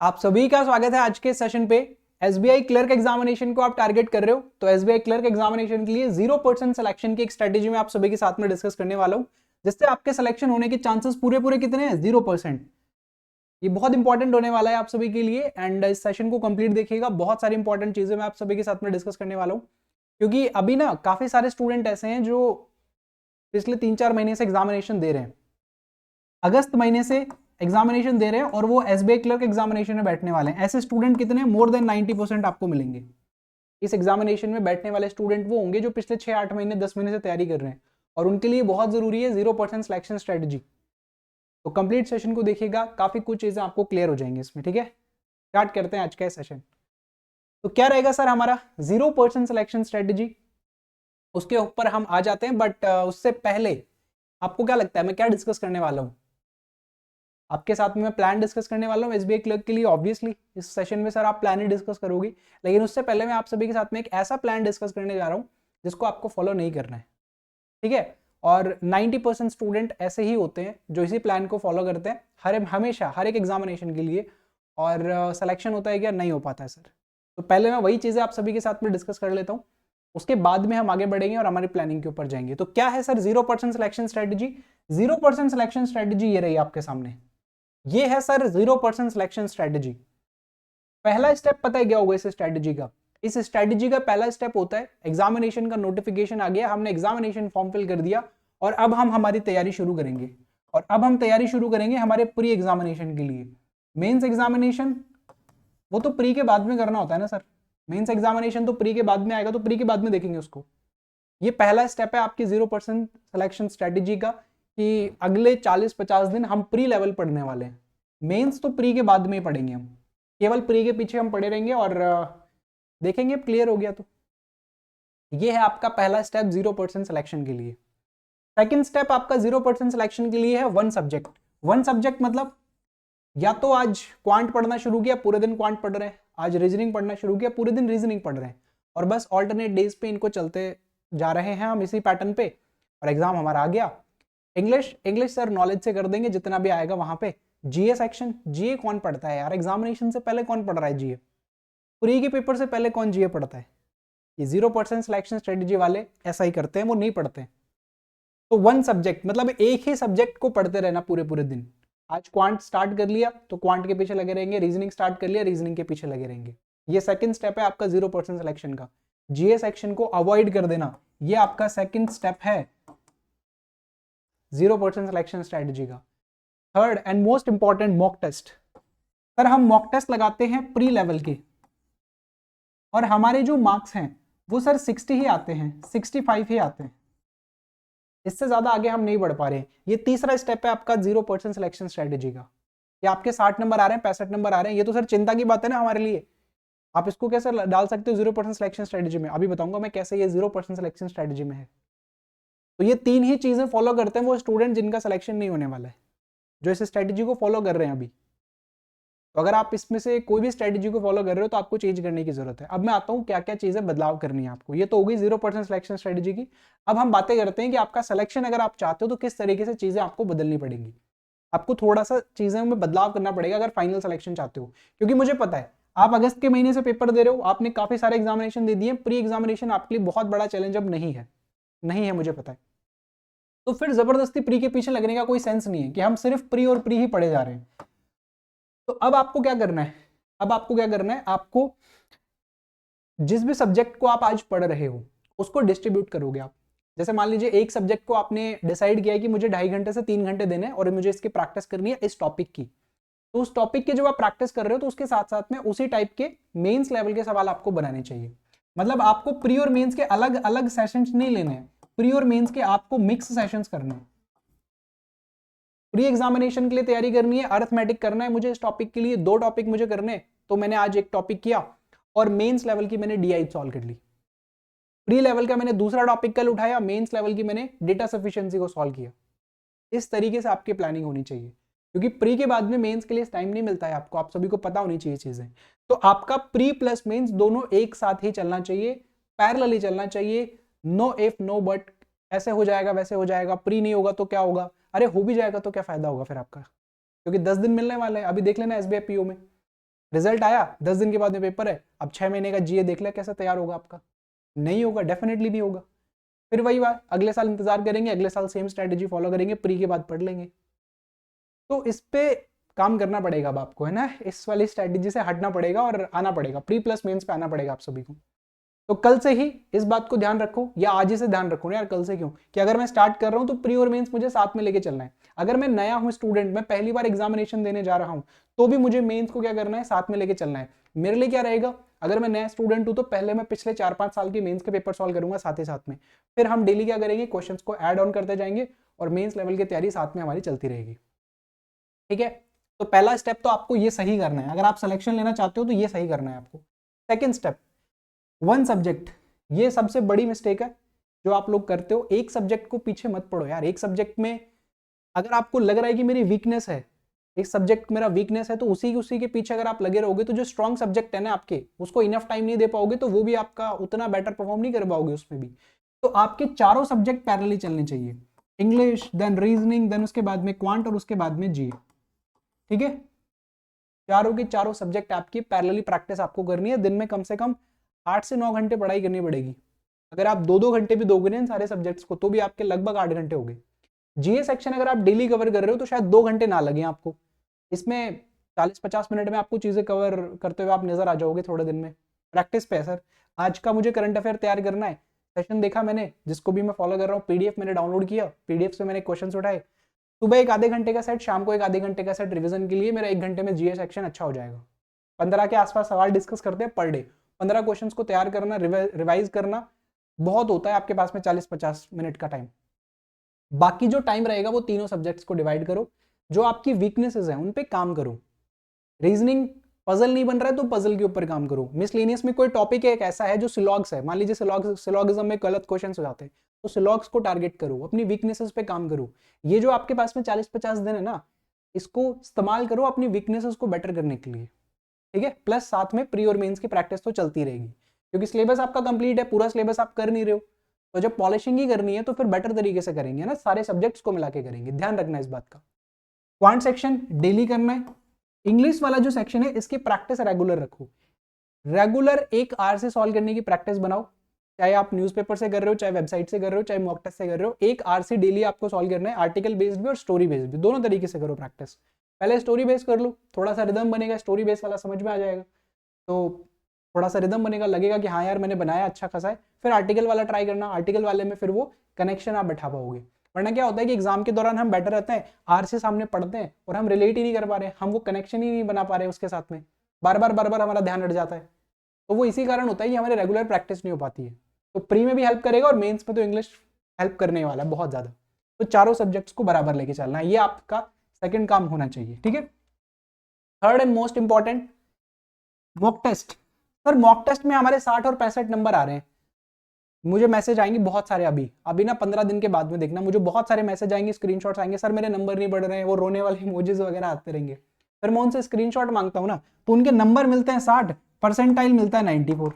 आप सभी का स्वागत है आज के सेशन पे। एसबीआई क्लर्क एग्जामिनेशन को आप टारगेट कर रहे हो, तो एसबीआई क्लर्क एग्जामिनेशन के लिए 0% सिलेक्शन की एक स्ट्रेटेजी में आप सभी के साथ में डिस्कस करने वाला हूं, जिससे आपके सिलेक्शन होने के चांसेस पूरे पूरे कितने हैं? 0%। ये बहुत इंपॉर्टेंट होने वाला है आप सभी के लिए एंड इस सेशन को कंप्लीट देखिएगा। बहुत सारी इंपॉर्टेंट चीजें मैं आप सभी के साथ में डिस्कस करने वाला हूँ, क्योंकि अभी ना काफी सारे स्टूडेंट ऐसे हैं जो पिछले 3-4 महीने से एग्जामिनेशन दे रहे हैं, अगस्त महीने से एग्जामिनेशन दे रहे हैं और वो एसबीआई क्लर्क एग्जामिनेशन में बैठने वाले हैं। ऐसे स्टूडेंट कितने? मोर देन 90% आपको मिलेंगे। इस एग्जामिनेशन में बैठने वाले स्टूडेंट वो होंगे जो पिछले 6-8 महीने 10 महीने से तैयारी कर रहे हैं, और उनके लिए बहुत जरूरी है 0% सिलेक्शन स्ट्रेटेजी। तो कंप्लीट सेशन को देखिएगा, काफी कुछ चीजें आपको क्लियर हो जाएंगी इसमें। ठीक है, स्टार्ट करते हैं आज का सेशन। तो क्या रहेगा सर हमारा 0% सिलेक्शन स्ट्रेटेजी, उसके ऊपर हम आ जाते हैं। बट उससे पहले आपको क्या लगता है मैं क्या डिस्कस करने वाला हूँ? आपके साथ में मैं प्लान डिस्कस करने वाला हूँ एसबीआई क्लर्क के लिए। ऑब्वियसली इस सेशन में सर आप प्लान ही डिस्कस करोगे, लेकिन उससे पहले मैं आप सभी के साथ में एक ऐसा प्लान डिस्कस करने जा रहा हूँ जिसको आपको फॉलो नहीं करना है। ठीक है, और 90% स्टूडेंट ऐसे ही होते हैं जो इसी प्लान को फॉलो करते हैं हमेशा हर एक एग्जामिनेशन के लिए, और सिलेक्शन होता है क्या? नहीं हो पाता है सर। तो पहले मैं वही चीज़ें आप सभी के साथ में डिस्कस कर लेता हूँ, उसके बाद में हम आगे बढ़ेंगे और हमारी प्लानिंग के ऊपर जाएंगे। तो क्या है sir 0% selection strategy? 0% selection strategy ये रही आपके सामने, ये है सर 0% सिलेक्शन स्ट्रेटेजी। पहला स्टेप पता है क्या होगा इस स्ट्रेटेजी का? इस स्ट्रेटेजी का पहला स्टेप होता है एग्जामिनेशन का नोटिफिकेशन आ गया, हमने एग्जामिनेशन फॉर्म फिल कर दिया और अब हम हमारी तैयारी शुरू करेंगे। और अब हम तैयारी शुरू करेंगे हमारे प्री एग्जामिनेशन के लिए। मेंस एग्जामिनेशन वो तो प्री के बाद में करना होता है ना सर, मेंस एग्जामिनेशन तो प्री के बाद में आएगा, तो प्री के बाद में देखेंगे उसको। ये पहला स्टेप है आपकी 0% सिलेक्शन स्ट्रेटेजी का, कि अगले 40-50 दिन हम प्री लेवल पढ़ने वाले हैं। मेंस तो प्री के बाद में ही पढ़ेंगे हम, केवल प्री के पीछे हम पढ़े रहेंगे और देखेंगे क्लियर हो गया तो। ये है आपका पहला स्टेप 0% सिलेक्शन के लिए। सेकंड स्टेप आपका 0% सिलेक्शन के लिए है वन सब्जेक्ट। वन सब्जेक्ट मतलब या तो आज क्वांट पढ़ना शुरू किया, पूरे दिन क्वांट पढ़ रहे हैं, आज रीजनिंग पढ़ना शुरू किया, पूरे दिन रीजनिंग पढ़ रहे हैं, और बस ऑल्टरनेट डेज पे इनको चलते जा रहे हैं हम इसी पैटर्न पे, और एग्जाम हमारा आ गया। इंग्लिश इंग्लिश सर नॉलेज से कर देंगे जितना भी आएगा वहां पे। जीए सेक्शन, जीए कौन पढ़ता है यार? एग्जामिनेशन से पहले कौन पढ़ रहा है जीए? प्री के पेपर से पहले कौन जीए पढ़ता है? ये 0% सिलेक्शन स्ट्रेटेजी वाले ऐसा ही करते हैं, वो नहीं पढ़ते हैं। तो वन सब्जेक्ट मतलब एक ही सब्जेक्ट को पढ़ते रहना पूरे पूरे दिन। आज क्वांट स्टार्ट कर लिया तो क्वांट के पीछे लगे रहेंगे, रीजनिंग स्टार्ट कर लिया रीजनिंग के पीछे लगे रहेंगे। ये सेकंड स्टेप है आपका 0% सिलेक्शन का। जीए सेक्शन को अवॉइड कर देना, ये आपका सेकंड स्टेप है 0% सिलेक्शन स्ट्रेटेजी का। Third and most important, mock test. Sir हम मॉक टेस्ट लगाते हैं प्री लेवल के, और हमारे जो मार्क्स हैं वो सर 60 ही आते हैं, 65 ही आते हैं, इससे ज्यादा आगे हम नहीं बढ़ पा रहे। ये तीसरा स्टेप है आपका 0% सिलेक्शन स्ट्रेटेजी का। ये आपके 60 नंबर आ रहे हैं, 65 नंबर आ रहे हैं, ये तो सर चिंता की बात है ना हमारे लिए। आप इसको कैसे डाल सकते हो 0% सिलेक्शन स्ट्रेटेजी में? अभी बताऊंगा मैं कैसे ये 0% सिलेक्शन स्ट्रेटेजी में है। तो ये तीन ही चीजें फॉलो करते हैं वो स्टूडेंट जिनका सिलेक्शन नहीं होने वाला है, जो इस स्ट्रेटेजी को फॉलो कर रहे हैं अभी। तो अगर आप इसमें से कोई भी स्ट्रेटेजी को फॉलो कर रहे हो तो आपको चेंज करने की जरूरत है। अब मैं आता हूँ क्या क्या चीजें बदलाव करनी है आपको। ये तो हो गई 0% सिलेक्शन स्ट्रेटेजी की। अब हम बातें करते हैं कि आपका सिलेक्शन अगर आप चाहते हो तो किस तरीके से चीजें आपको बदलनी पड़ेगी। आपको थोड़ा सा चीजें में बदलाव करना पड़ेगा अगर फाइनल सिलेक्शन चाहते हो, क्योंकि मुझे पता है आप अगस्त के महीने से पेपर दे रहे हो, आपने काफी सारे एग्जामिनेशन दे दिए, प्री एग्जामिनेशन आपके लिए बहुत बड़ा चैलेंज अब नहीं है, नहीं है मुझे पता है। तो फिर जबरदस्ती प्री के पीछे लगने का कोई सेंस नहीं है कि हम सिर्फ प्री और प्री ही पढ़े जा रहे हैं। तो अब आपको क्या करना है? अब आपको क्या करना है, आपको जिस भी सब्जेक्ट को आप आज पढ़ रहे हो उसको डिस्ट्रीब्यूट करोगे आप। जैसे मान लीजिए एक सब्जेक्ट को आपने डिसाइड किया है कि मुझे 2.5 घंटे से 3 घंटे देने हैं और मुझे इसकी प्रैक्टिस करनी है इस टॉपिक की। तो उस टॉपिक के जब आप प्रैक्टिस कर रहे हो तो उसके साथ साथ में उसी टाइप के मेंस लेवल के सवाल आपको बनाने चाहिए। मतलब आपको प्री और मेंस के अलग अलग सेशंस नहीं लेने हैं, प्री और मेंस के आपको मिक्स सेशंस करने हैं। प्री एग्जामिनेशन के लिए तैयारी करनी है, अरिथमेटिक करना है मुझे इस टॉपिक के लिए, 2 टॉपिक मुझे करने, तो मैंने आज एक टॉपिक किया, और मेंस लेवल की मैंने डीआई सॉल्व कर ली। प्री लेवल का मैंने दूसरा टॉपिक कल उठाया, मेंस लेवल की मैंने डेटा सफिशिएंसी को सॉल्व किया। इस तरीके से आपकी प्लानिंग होनी चाहिए, क्योंकि प्री के बाद में मेंस के लिए टाइम नहीं मिलता है आपको, आप सभी को पता होनी चाहिए चीजें। तो आपका प्री प्लस मेंस दोनों एक साथ ही चलना चाहिए, पैरेलली चलना चाहिए। नो इफ नो बट, ऐसे हो जाएगा वैसे हो जाएगा, प्री नहीं होगा तो क्या होगा? अरे हो भी जाएगा तो क्या फायदा होगा फिर आपका, क्योंकि 10 दिन मिलने वाले हैं। अभी देख लेना एसबीआई पीओ में रिजल्ट आया, 10 दिन के बाद में पेपर है, अब 6 महीने का जीए देख लिया कैसा तैयार होगा आपका? नहीं होगा, डेफिनेटली नहीं होगा। फिर वही बात, अगले साल इंतजार करेंगे, अगले साल सेम स्ट्रेटेजी फॉलो करेंगे, प्री के बाद पढ़ लेंगे। तो इस पे काम करना पड़ेगा अब आपको, है ना, इस वाली स्ट्रेटेजी से हटना पड़ेगा और आना पड़ेगा, प्री प्लस मेंस पे आना पड़ेगा आप सभी को। तो कल से ही इस बात को ध्यान रखो, या आज ही से ध्यान रखो ना यार, कल से क्यों, कि अगर मैं स्टार्ट कर रहा हूं तो प्री और मेंस मुझे साथ में लेके चलना है। अगर मैं नया हूं स्टूडेंट, मैं पहली बार एग्जामिनेशन देने जा रहा हूं, तो भी मुझे मेंस को क्या करना है, साथ में लेके चलना है। मेरे लिए क्या रहेगा, अगर मैं नया स्टूडेंट हूं तो पहले मैं पिछले 4-5 साल के मेंस के पेपर सॉल्व करूंगा साथ ही साथ में, फिर हम डेली क्या करेंगे, क्वेश्चन को ऐड ऑन करते जाएंगे और मेंस लेवल की तैयारी साथ में हमारी चलती रहेगी। ठीक है, तो पहला स्टेप तो आपको ये सही करना है, अगर आप सिलेक्शन लेना चाहते हो तो ये सही करना है आपको। सेकंड स्टेप, वन सब्जेक्ट, ये सबसे बड़ी मिस्टेक है जो आप लोग करते हो। एक सब्जेक्ट को पीछे मत पड़ो यार, एक सब्जेक्ट में अगर आपको लग रहा है कि मेरी वीकनेस है, एक सब्जेक्ट मेरा वीकनेस है, तो उसी के पीछे अगर आप लगे रहोगे तो जो स्ट्रॉन्ग सब्जेक्ट है ना आपके, उसको इनफ टाइम नहीं दे पाओगे, तो वो भी आपका उतना बेटर परफॉर्म नहीं कर पाओगे उसमें भी। तो आपके चारों सब्जेक्ट पैरेलली चलने चाहिए, इंग्लिश, देन रीजनिंग, देन उसके बाद में क्वांट और उसके बाद में जीए। ठीक है, चारों के चारों सब्जेक्ट आपकी पैरेलली प्रैक्टिस आपको करनी है। दिन में कम से कम 8 से 9 घंटे पढ़ाई करनी पड़ेगी। अगर आप 2-2 घंटे भी दोगे ना इन सारे सब्जेक्ट्स को, तो भी आपके लगभग 8 घंटे हो गए। जीए सेक्शन अगर आप डेली कवर कर रहे हो तो शायद 2 घंटे ना लगे आपको, इसमें 40-50 मिनट में आपको चीजें कवर करते हुए आप नजर आ जाओगे थोड़े दिन में। प्रैक्टिस पे है सर। आज का मुझे करंट अफेयर तैयार करना है, सेशन देखा मैंने, जिसको भी मैं फॉलो कर रहा हूँ, पीडीएफ मैंने डाउनलोड किया, पीडीएफ से मैंने क्वेश्चन उठाए, सुबह एक आधे घंटे का सेट, शाम को एक आधे घंटे का सेट रिवीजन के लिए, मेरा 1 घंटे में जीए सेक्शन अच्छा हो जाएगा। 15 के आसपास सवाल डिस्कस करते हैं पर डे, 15 क्वेश्चन को तैयार करना, रिवाइज करना बहुत होता है आपके पास में 40-50 मिनट का टाइम। बाकी जो टाइम रहेगा वो तीनों सब्जेक्ट्स को डिवाइड करो, जो आपकी वीकनेसेस हैं उन पे काम करो। रीजनिंग पजल नहीं बन रहा है तो पजल के ऊपर काम करो। मिसलेनियस में कोई टॉपिक एक ऐसा है जो सिलॉग्स है, मान लीजिए सिलॉगिज्म में गलत क्वेश्चन हो जाते हैं, तो सिलॉग्स को टारगेट करो, अपनी वीकनेसेस पे काम करो। ये जो आपके पास में 40-50 दिन है ना, इसको इस्तेमाल करो अपनी वीकनेसेस को बेटर करने के लिए। ठीक है, प्लस साथ में प्री और मेंस की प्रैक्टिस तो चलती रहेगी, क्योंकि सिलेबस आपका कंप्लीट है, पूरा सिलेबस आप कर नहीं रहे हो, तो जब पॉलिशिंग ही करनी है तो फिर बेटर तरीके से करेंगे ना, सारे सब्जेक्ट्स को मिला के करेंगे, ध्यान रखना इस बात का। क्वांट सेक्शन डेली करना है। इंग्लिश वाला जो सेक्शन है इसकी प्रैक्टिस रेगुलर रखो, रेगुलर 1 आवर से सॉल्व करने की प्रैक्टिस बनाओ, चाहे आप न्यूज़पेपर से कर रहे हो, चाहे वेबसाइट से कर रहे हो, चाहे मॉक टेस्ट से कर रहे हो, 1 आवर से डेली आपको सॉल्व करना है। आर्टिकल बेस्ड भी और स्टोरी बेस्ड भी, दोनों तरीके से करो प्रैक्टिस। पहले स्टोरी बेस्ड कर लो, थोड़ा सा रिदम बनेगा, स्टोरी बेस्ड वाला समझ में आ जाएगा, तो थोड़ा सा रिदम बनेगा, लगेगा कि हाँ यार मैंने बनाया अच्छा खासा है। फिर आर्टिकल वाला ट्राई करना, आर्टिकल वाले में फिर वो कनेक्शन आप बैठा पाओगे। वरना क्या होता है कि एग्जाम के दौरान हम बैठे रहते हैं, आर से सामने पढ़ते हैं और हम रिलेट ही नहीं कर पा रहे, हम वो कनेक्शन ही नहीं बना पा रहे उसके साथ में, बार बार हमारा ध्यान हट जाता है। तो वो इसी कारण होता है कि हमारे रेगुलर प्रैक्टिस नहीं हो पाती है। तो प्री में भी हेल्प करेगा और मेंस में तो इंग्लिश हेल्प करने वाला है बहुत ज़्यादा। तो चारों सब्जेक्ट्स को बराबर लेके चलना है, ये आपका सेकंड काम होना चाहिए। ठीक है, third and most important, mock test. Sir mock test में हमारे 60 और 65 नंबर आ रहे हैं, मुझे मैसेज आएंगे बहुत सारे, अभी ना 15 दिन के बाद में देखना, मुझे बहुत सारे मैसेज आएंगे, स्क्रीनशॉट्स आएंगे, सर मेरे नंबर नहीं बढ़ रहे हैं, वो रोने वाले इमोजीज वगैरह आते रहेंगे। फिर मैं उनसे स्क्रीनशॉट मांगता हूँ ना, तो उनके नंबर मिलते हैं 60, परसेंटाइल मिलता है 94,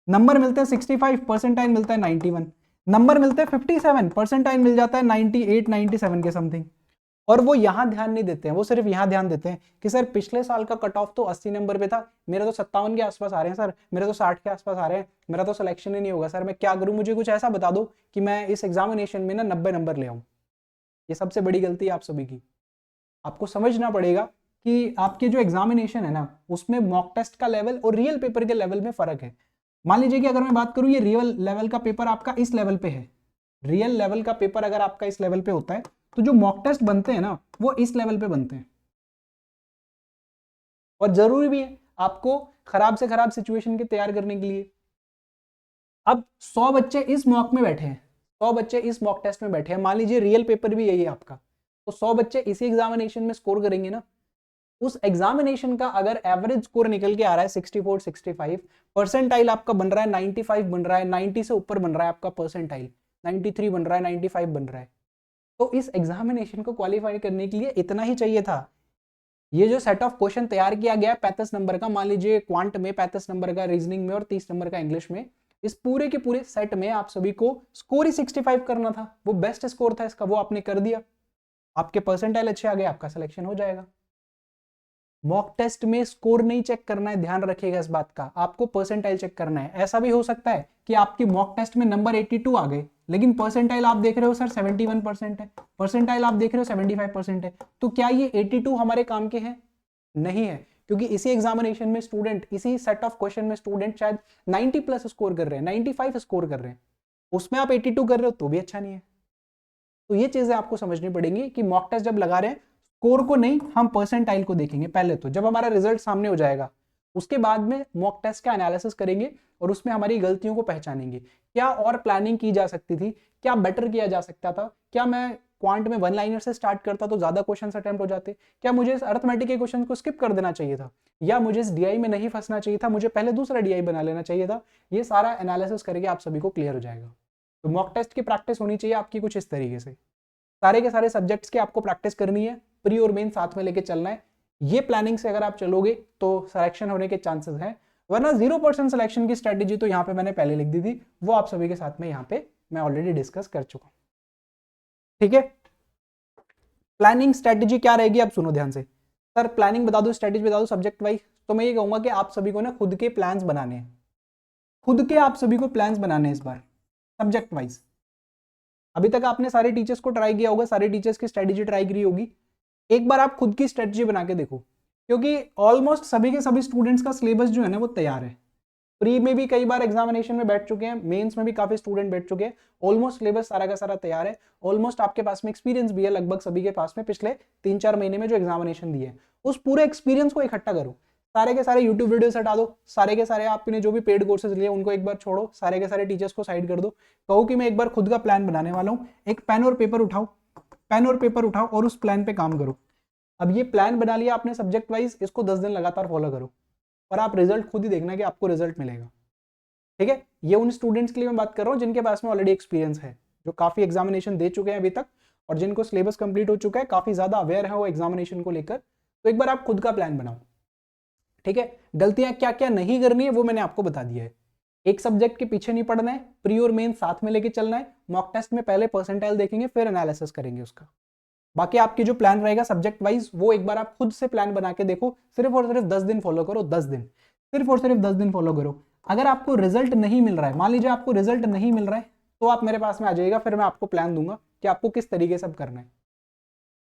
नंबर मिलते हैं 65, परसेंटाइल मिलता है 91, नंबर मिलते हैं 57, परसेंटाइल मिल जाता है 98, 97 के समथिंग। और वो यहाँ ध्यान नहीं देते हैं, वो सिर्फ यहाँ ध्यान देते हैं कि सर पिछले साल का कट ऑफ तो 80 नंबर पे था, मेरे तो 57 के आसपास आ रहे हैं सर, मेरे तो 60 के आसपास आ रहे हैं, मेरा तो सिलेक्शन ही नहीं होगा सर, मैं क्या करूं, मुझे कुछ ऐसा बता दो कि मैं इस एग्जामिनेशन में ना 90 नंबर ले आऊं। ये सबसे बड़ी गलती है आप सभी की। आपको समझना पड़ेगा कि आपके जो एग्जामिनेशन है ना, उसमें मॉक टेस्ट का लेवल और रियल पेपर के लेवल में फर्क है। मान लीजिए कि अगर मैं बात करूं, ये रियल लेवल का पेपर आपका इस लेवल पे है, रियल लेवल का पेपर अगर आपका इस लेवल पे होता है, तो जो मॉक टेस्ट बनते हैं ना वो इस लेवल पे बनते हैं। और जरूरी भी है आपको खराब से खराब सिचुएशन के तैयार करने के लिए। अब 100 बच्चे इस मॉक में बैठे हैं, 100 बच्चे इस मॉक टेस्ट में बैठे हैं, मान लीजिए रियल पेपर भी यही है आपका, तो 100 बच्चे इसी एग्जामिनेशन में स्कोर करेंगे ना। उस एग्जामिनेशन का अगर एवरेज स्कोर निकल के आ रहा है 64, 65, परसेंटाइल आपका बन रहा है 95 बन रहा है, 90 से ऊपर बन रहा है आपका परसेंटाइल, 93 बन रहा है, 95 बन रहा है, तो इस एग्जामिनेशन को क्वालिफाई करने के लिए इतना ही चाहिए था। ये जो सेट ऑफ क्वेश्चन तैयार किया गया 35 नंबर का, मान लीजिए क्वांट में 35 नंबर का, रीजनिंग में और 30 नंबर का इंग्लिश में, इस पूरे के पूरे सेट में आप सभी को स्कोर ही 65 करना था, वो बेस्ट स्कोर था इसका, वो आपने कर दिया, आपके परसेंटाइल अच्छे आ गए, आपका सिलेक्शन हो जाएगा। मॉक टेस्ट में स्कोर नहीं चेक करना है, ध्यान रखिएगा इस बात का, आपको परसेंटाइल चेक करना है। ऐसा भी हो सकता है कि आपकी मॉक टेस्ट में नंबर 82 आ गए, लेकिन परसेंटाइल आप देख रहे हो सर 71% है, परसेंटाइल आप देख रहे हो 75% है, तो क्या ये 82 हमारे काम के हैं? नहीं है, क्योंकि इसी एग्जामिनेशन में स्टूडेंट, इसी सेट ऑफ क्वेश्चन में स्टूडेंट शायद 90 प्लस स्कोर कर रहे हैं, 95 स्कोर कर रहे हैं, उसमें आप 82 कर रहे हो तो भी अच्छा नहीं है। तो ये चीजें आपको समझनी पड़ेंगी कि मॉक टेस्ट जब लगा रहे हैं, स्कोर को नहीं, हम परसेंटाइल को देखेंगे पहले। तो जब हमारा रिजल्ट सामने हो जाएगा, उसके बाद में मॉक टेस्ट का एनालिसिस करेंगे और उसमें हमारी गलतियों को पहचानेंगे, क्या और प्लानिंग की जा सकती थी, क्या बेटर किया जा सकता था, क्या मैं क्वांट में वन लाइनर से स्टार्ट करता तो ज्यादा क्वेश्चन अटेम्प्ट हो जाते, क्या मुझे इस अर्थमेटिक के क्वेश्चन को स्किप कर देना चाहिए था, या मुझे इस डीआई में नहीं फंसना चाहिए था, मुझे पहले दूसरा डीआई बना लेना चाहिए था। ये सारा एनालिसिस करके आप सभी को क्लियर हो जाएगा। तो मॉक टेस्ट की प्रैक्टिस होनी चाहिए आपकी कुछ इस तरीके से, सारे के सारे सब्जेक्ट्स की आपको प्रैक्टिस करनी है, प्री और मेन साथ में लेके चलना है। ये प्लानिंग से अगर आप चलोगे तो सिलेक्शन होने के चांसेस हैं, वरना 0% सिलेक्शन की स्ट्रेटेजी तो यहाँ पे मैंने पहले लिख दी थी, वो आप सभी के साथ में यहाँ पे मैं ऑलरेडी डिस्कस कर चुका हूँ। ठीक है, प्लानिंग स्ट्रेटेजी क्या रहेगी आप सुनो ध्यान से। सर प्लानिंग बता दो, स्ट्रेटेजी बता दो सब्जेक्ट वाइज, तो मैं ये कहूंगा कि आप सभी को ना खुद के प्लान्स बनाने हैं, खुद के आप सभी को प्लान्स बनाने हैं इस बार सब्जेक्ट वाइज। अभी तक आपने सारे टीचर्स को ट्राई किया होगा, सारे टीचर्स की स्ट्रेटेजी ट्राई करी होगी, एक बार आप खुद की स्ट्रेटेजी बना के देखो, क्योंकि ऑलमोस्ट सभी के सभी स्टूडेंट्स का सिलेबस जो है ना वो तैयार है। प्री में भी कई बार एग्जामिनेशन में बैठ चुके हैं, मेंस में भी काफी स्टूडेंट बैठ चुके हैं, ऑलमोस्ट सिलेबस सारा का सारा तैयार है। ऑलमोस्ट आपके पास में एक्सपीरियंस भी है, लगभग सभी के पास में पिछले 3-4 महीने में जो एग्जामिनेशन दिए हैं, उस पूरे एक्सपीरियंस को इकट्ठा करो, सारे के सारे यूट्यूब वीडियोस हटा दो, सारे के सारे आपने जो भी पेड कोर्सेज लिए उनको एक बार छोड़ो, सारे के सारे टीचर्स को साइड कर दो, कहो कि मैं एक बार खुद का प्लान बनाने वाला हूँ। एक पेन और पेपर उठाओ, पेन और पेपर उठाओ और उस प्लान पे काम करो। अब ये प्लान बना लिया आपने सब्जेक्ट वाइज, इसको 10 दिन लगातार फॉलो करो और आप रिजल्ट खुद ही देखना कि आपको रिजल्ट मिलेगा। ठीक है, ये उन स्टूडेंट्स के लिए मैं बात कर रहा हूँ जिनके पास में ऑलरेडी एक्सपीरियंस है, जो काफी एग्जामिनेशन दे चुके हैं अभी तक और जिनको सिलेबस कंप्लीट हो चुका है, काफी ज्यादा अवेयर है वो एग्जामिनेशन को लेकर। तो एक बार आप खुद का प्लान बनाओ। ठीक है, गलतियां क्या क्या नहीं करनी है वो मैंने आपको बता दिया है। एक सब्जेक्ट के पीछे नहीं पड़ना है, प्री और मेन साथ में लेके चलना है, मॉक टेस्ट में पहले परसेंटाइल देखेंगे फिर एनालिसिस करेंगे उसका। बाकी आपकी जो प्लान रहेगा सब्जेक्ट वाइज वो एक बार आप खुद से प्लान बना के देखो, सिर्फ और सिर्फ 10 दिन फॉलो करो, 10 दिन, सिर्फ और सिर्फ 10 दिन फॉलो करो। अगर आपको रिजल्ट नहीं मिल रहा है, मान लीजिए आपको रिजल्ट नहीं मिल रहा है, तो आप मेरे पास में आ जाइएगा, फिर मैं आपको प्लान दूंगा कि आपको किस तरीके से करना है।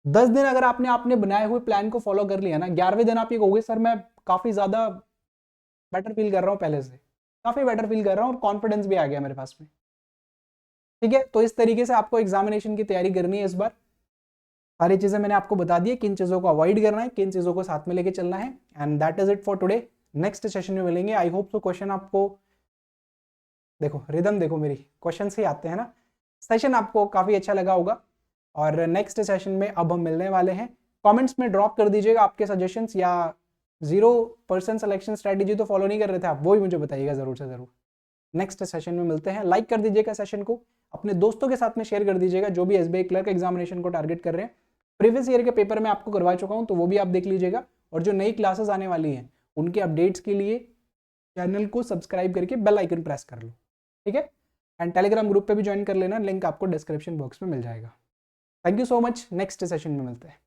10 दिन अगर आपने बनाए हुए प्लान को फॉलो कर लिया ना, 11वें दिन आप ये कहोगे सर मैं काफी ज्यादा बेटर फील कर रहा हूँ, पहले से काफी बेटर फील कर रहा हूँ और कॉन्फिडेंस भी आ गया मेरे पास में। ठीक है, तो इस तरीके से आपको एग्जामिनेशन की तैयारी करनी है इस बार। सारी चीजें मैंने आपको बता दी है, किन चीजों को अवॉइड करना है, किन चीजों को साथ में लेके चलना है। And that is it for today, next session में मिलेंगे। आई होप सो क्वेश्चन आपको, देखो रिदम देखो मेरी, क्वेश्चन से आते हैं ना, सेशन आपको काफी अच्छा लगा होगा। और नेक्स्ट सेशन में अब हम मिलने वाले हैं, कमेंट्स में ड्रॉप कर दीजिएगा आपके सजेशंस, या 0% सिलेक्शन स्ट्रेटेजी तो फॉलो नहीं कर रहे थे आप, वो भी मुझे बताइएगा जरूर से जरूर। नेक्स्ट सेशन में मिलते हैं, लाइक कर दीजिएगा सेशन को, अपने दोस्तों के साथ में शेयर कर दीजिएगा जो भी एसबीआई क्लर्क एग्जामिनेशन को टारगेट कर रहे हैं। प्रीवियस ईयर के पेपर में आपको करवा चुका हूं, तो वो भी आप देख लीजिएगा, और जो नई क्लासेस आने वाली हैं उनके अपडेट्स के लिए चैनल को सब्सक्राइब करके बेल आइकन प्रेस कर लो। ठीक है, एंड टेलीग्राम ग्रुप पे भी ज्वाइन कर लेना, लिंक आपको डिस्क्रिप्शन बॉक्स में मिल जाएगा। Thank you so much, next session में मिलते हैं।